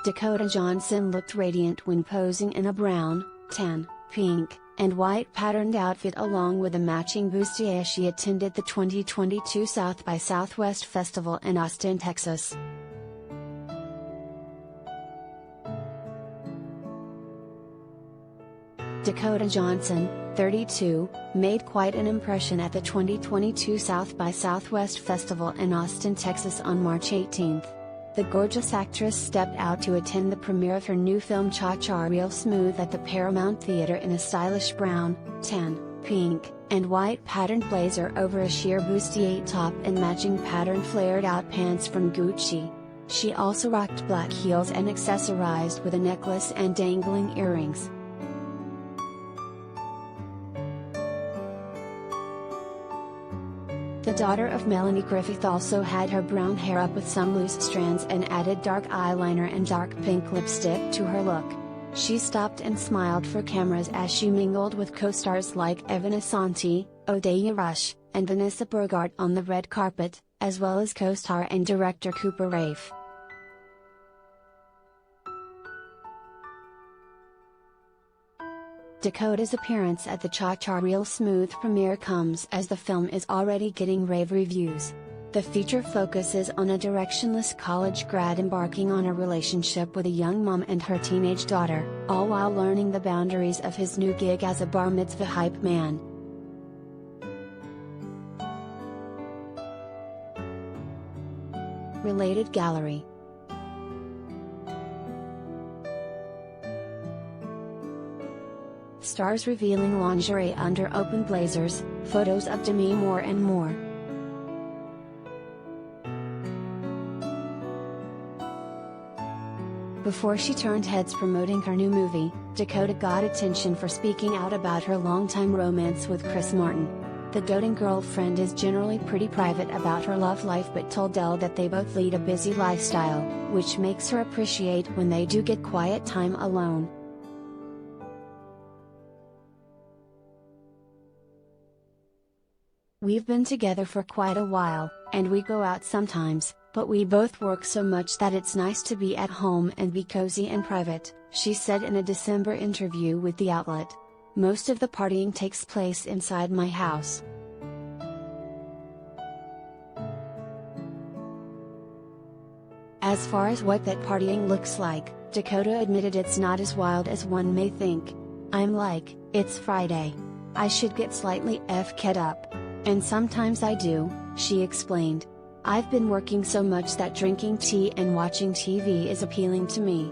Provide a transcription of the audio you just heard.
Dakota Johnson looked radiant when posing in a brown, tan, pink, and white patterned outfit along with a matching bustier as she attended the 2022 South by Southwest Festival in Austin, Texas. Dakota Johnson, 32, made quite an impression at the 2022 South by Southwest Festival in Austin, Texas on March 18. The gorgeous actress stepped out to attend the premiere of her new film Cha-Cha Real Smooth at the Paramount Theatre in a stylish brown, tan, pink, and white patterned blazer over a sheer bustier top and matching patterned flared-out pants from Gucci. She also rocked black heels and accessorized with a necklace and dangling earrings. The daughter of Melanie Griffith also had her brown hair up with some loose strands and added dark eyeliner and dark pink lipstick to her look. She stopped and smiled for cameras as she mingled with co-stars like Evan Asante, Odeya Rush, and Vanessa Burghardt on the red carpet, as well as co-star and director Cooper Raiff. Dakota's appearance at the Cha-Cha Real Smooth premiere comes as the film is already getting rave reviews. The feature focuses on a directionless college grad embarking on a relationship with a young mom and her teenage daughter, all while learning the boundaries of his new gig as a bar mitzvah hype man. Related gallery. Stars revealing lingerie under open blazers, photos of Demi Moore and more. Before she turned heads promoting her new movie, Dakota got attention for speaking out about her longtime romance with Chris Martin. The doting girlfriend is generally pretty private about her love life but told Elle that they both lead a busy lifestyle, which makes her appreciate when they do get quiet time alone. "We've been together for quite a while, and we go out sometimes, but we both work so much that it's nice to be at home and be cozy and private," she said in a December interview with the outlet. "Most of the partying takes place inside my house. As far as what that partying looks like, Dakota admitted it's not as wild as one may think. I'm like, it's Friday. I should get slightly f***ed up. And sometimes I do," she explained. "I've been working so much that drinking tea and watching TV is appealing to me."